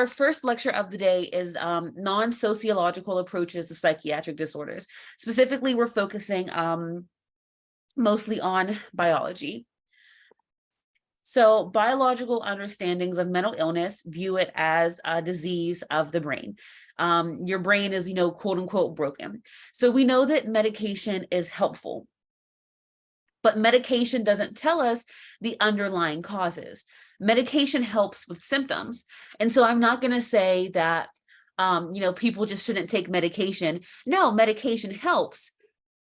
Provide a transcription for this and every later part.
Our first lecture of the day is non-sociological approaches to psychiatric disorders. Specifically, we're focusing mostly on biology. So biological understandings of mental illness view it as a disease of the brain. Your brain is, quote unquote, broken. So we know that medication is helpful, but medication doesn't tell us the underlying causes. Medication helps with symptoms. And so I'm not going to say that, people just shouldn't take medication. No, medication helps.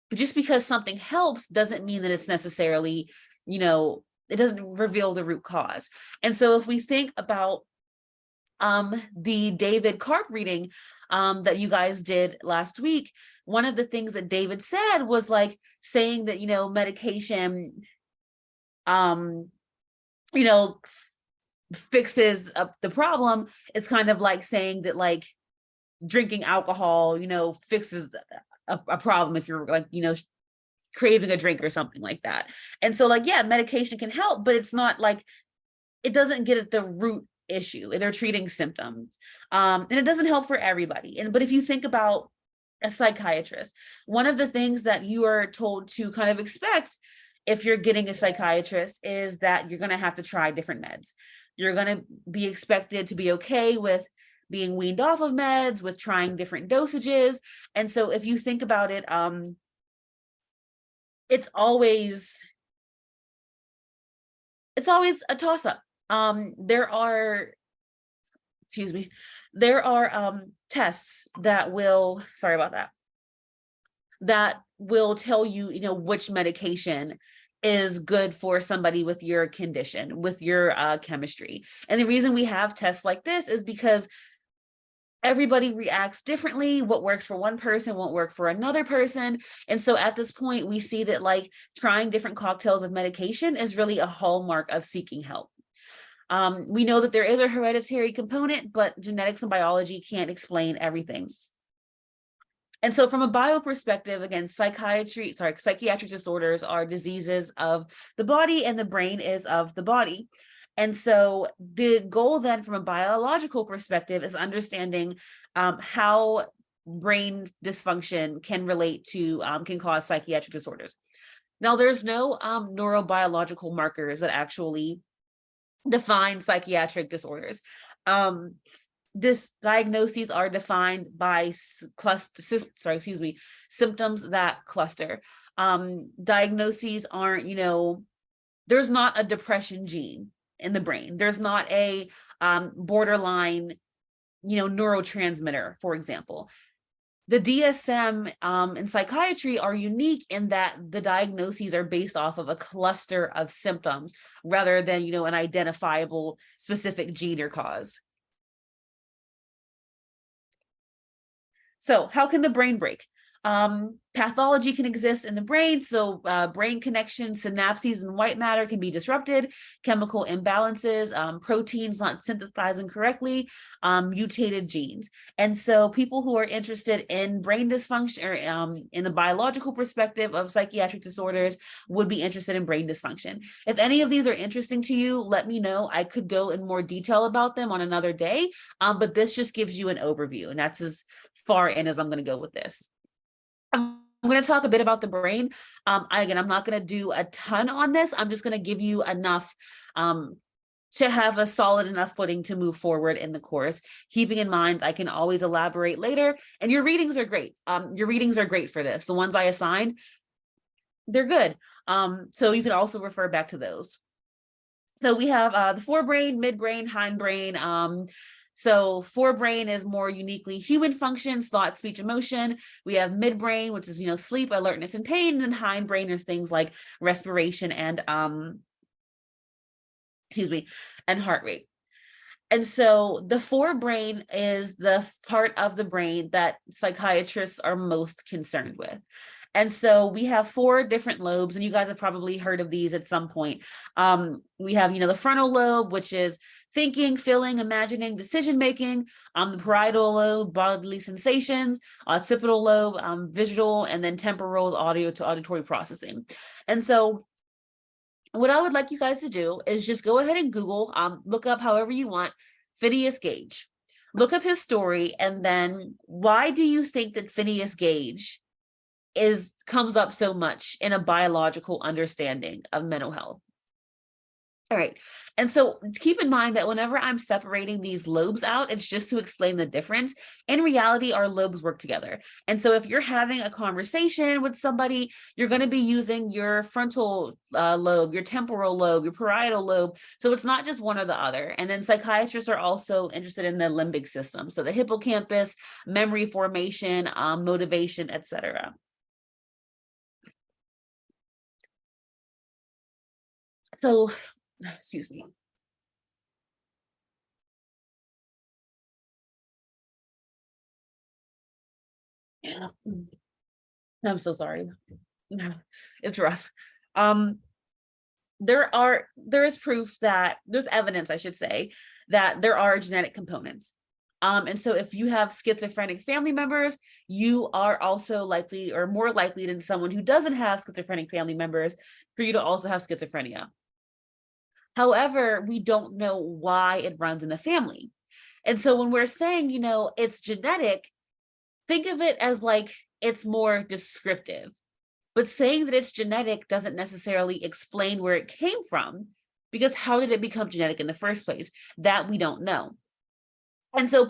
But just because something helps doesn't mean that it's necessarily, it doesn't reveal the root cause. And so if we think about the David Karp reading that you guys did last week, one of the things that David said was like saying that, medication, fixes up the problem. It's kind of like saying that like drinking alcohol, fixes a problem if you're like, craving a drink or something like that. And so like, yeah, medication can help, but it's not like, it doesn't get at the root issue. They're treating symptoms. And it doesn't help for everybody. But if you think about a psychiatrist, one of the things that you are told to kind of expect if you're getting a psychiatrist is that you're going to have to try different meds. You're going to be expected to be okay with being weaned off of meds, with trying different dosages. And so if you think about it, it's always a toss-up. There are tests that will, that will tell you, which medication is good for somebody with your condition, with your chemistry. And the reason we have tests like this is because everybody reacts differently. What works for one person won't work for another person. And so at this point, we see that like trying different cocktails of medication is really a hallmark of seeking help. We know that there is a hereditary component, but genetics and biology can't explain everything. And so from a bio perspective, again, psychiatric disorders are diseases of the body, and the brain is of the body. And so the goal then from a biological perspective is understanding how brain dysfunction can relate to, can cause psychiatric disorders. Now, there's no neurobiological markers that actually define psychiatric disorders. This diagnoses are defined by symptoms that cluster. Diagnoses aren't, there's not a depression gene in the brain. There's not a borderline, neurotransmitter, for example. The DSM in psychiatry are unique in that the diagnoses are based off of a cluster of symptoms rather than, an identifiable specific gene or cause. So how can the brain break? Pathology can exist in the brain. So brain connections, synapses, and white matter can be disrupted, chemical imbalances, proteins not synthesizing correctly, mutated genes. And so people who are interested in brain dysfunction or in the biological perspective of psychiatric disorders would be interested in brain dysfunction. If any of these are interesting to you, let me know. I could go in more detail about them on another day, but this just gives you an overview, and that's as far in as I'm going to go with this. I'm going to talk a bit about the brain. Again, I'm not going to do a ton on this. I'm just going to give you enough to have a solid enough footing to move forward in the course, keeping in mind I can always elaborate later. And your readings are great. Your readings are great for this. The ones I assigned, they're good. So you can also refer back to those. So we have the forebrain, midbrain, hindbrain. So forebrain is more uniquely human functions, thought, speech, emotion. We have midbrain, which is, sleep, alertness, and pain. And then hindbrain is things like respiration and, and heart rate. And so the forebrain is the part of the brain that psychiatrists are most concerned with. And so we have 4 different lobes, and you guys have probably heard of these at some point. We have, the frontal lobe, which is thinking, feeling, imagining, decision-making, the parietal lobe, bodily sensations, occipital lobe, visual, and then temporal, audio to auditory processing. And so what I would like you guys to do is just go ahead and Google, look up however you want, Phineas Gage. Look up his story, and then why do you think that Phineas Gage comes up so much in a biological understanding of mental health? All right. And so keep in mind that whenever I'm separating these lobes out, it's just to explain the difference. In reality, our lobes work together. And so if you're having a conversation with somebody, you're going to be using your frontal lobe, your temporal lobe, your parietal lobe. So it's not just one or the other. And then psychiatrists are also interested in the limbic system. So the hippocampus, memory formation, motivation, etc. So, excuse me. I'm so sorry. It's rough. Um, there is proof that there's evidence, I should say, that there are genetic components. And so if you have schizophrenic family members, you are also likely or more likely than someone who doesn't have schizophrenic family members for you to also have schizophrenia. However, we don't know why it runs in the family. And so when we're saying, it's genetic, think of it as like it's more descriptive. But saying that it's genetic doesn't necessarily explain where it came from, because how did it become genetic in the first place? That we don't know. And so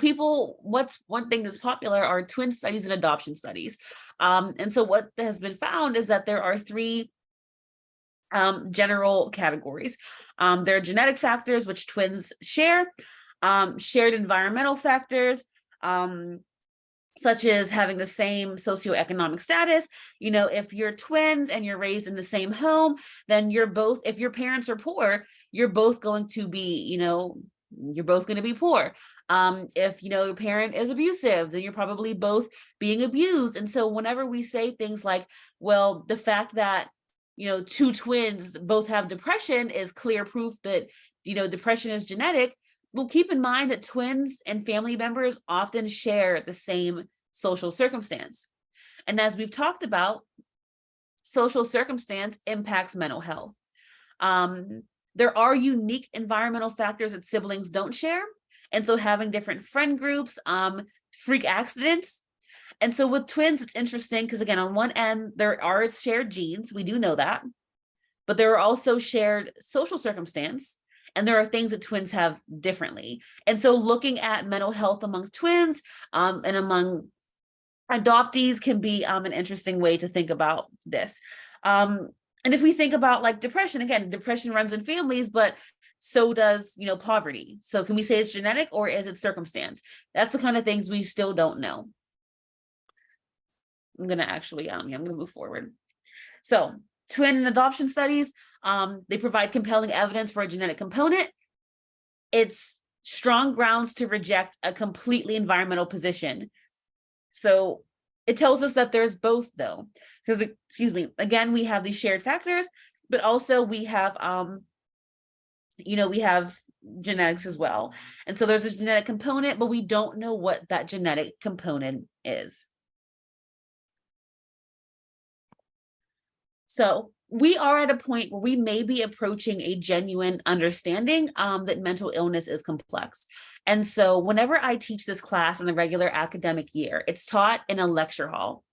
what's one thing that's popular are twin studies and adoption studies. And so what has been found is that there are three general categories. There are genetic factors, which twins share, shared environmental factors, such as having the same socioeconomic status. If you're twins and you're raised in the same home, then if your parents are poor, you're both going to be, you're both going to be poor. If, your parent is abusive, then you're probably both being abused. And so whenever we say things like, well, the fact that, two twins both have depression is clear proof that, depression is genetic. Well, keep in mind that twins and family members often share the same social circumstance. And as we've talked about, social circumstance impacts mental health. There are unique environmental factors that siblings don't share. And so having different friend groups, freak accidents. And so with twins, it's interesting because, again, on one end, there are shared genes. We do know that. But there are also shared social circumstance. And there are things that twins have differently. And so looking at mental health among twins and among adoptees can be an interesting way to think about this. And if we think about like depression, again, depression runs in families, but so does, poverty. So can we say it's genetic or is it circumstance? That's the kind of things we still don't know. I'm going to move forward. So twin and adoption studies, they provide compelling evidence for a genetic component. It's strong grounds to reject a completely environmental position. So it tells us that there's both, though, because, again, we have these shared factors, but also we have, we have genetics as well. And so there's a genetic component, but we don't know what that genetic component is. So we are at a point where we may be approaching a genuine understanding that mental illness is complex. And so whenever I teach this class in the regular academic year, it's taught in a lecture hall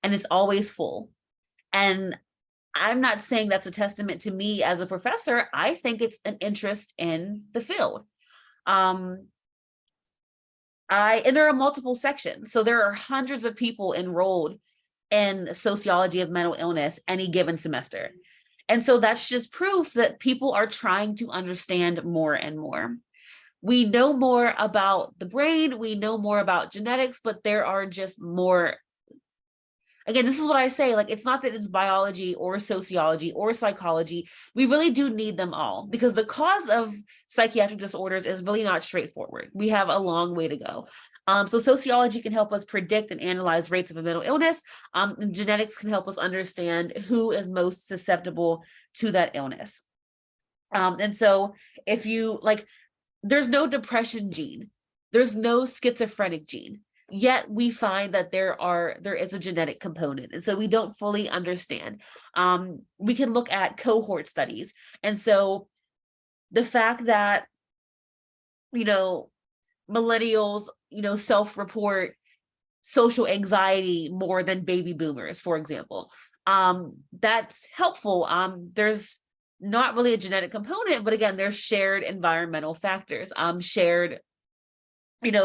and it's always full. And I'm not saying that's a testament to me as a professor. I think it's an interest in the field. And there are multiple sections. So there are hundreds of people enrolled in sociology of mental illness any given semester. And so that's just proof that people are trying to understand more and more. We know more about the brain, we know more about genetics, but there are just more. Again, this is what I say, like, it's not that it's biology or sociology or psychology. We really do need them all because the cause of psychiatric disorders is really not straightforward. We have a long way to go. So sociology can help us predict and analyze rates of a mental illness. And genetics can help us understand who is most susceptible to that illness. And so if you there's no depression gene, there's no schizophrenic gene. Yet we find that there is a genetic component. And so we don't fully understand. We can look at cohort studies. And so the fact that, millennials, self-report social anxiety more than baby boomers, for example. That's helpful. There's not really a genetic component, but again, there's shared environmental factors, shared,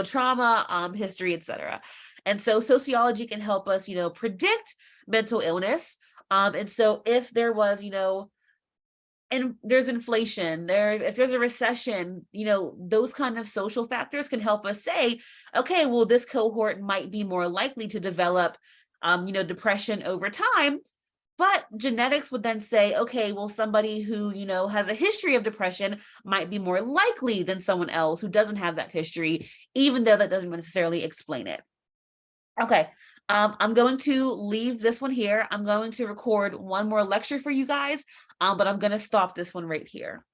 trauma, history, etc. And so sociology can help us, predict mental illness. And so if there was, and there's inflation there, if there's a recession, those kind of social factors can help us say, okay, well, this cohort might be more likely to develop, depression over time. But genetics would then say, okay, well, somebody who, has a history of depression might be more likely than someone else who doesn't have that history, even though that doesn't necessarily explain it. Okay, I'm going to leave this one here. I'm going to record one more lecture for you guys, but I'm going to stop this one right here.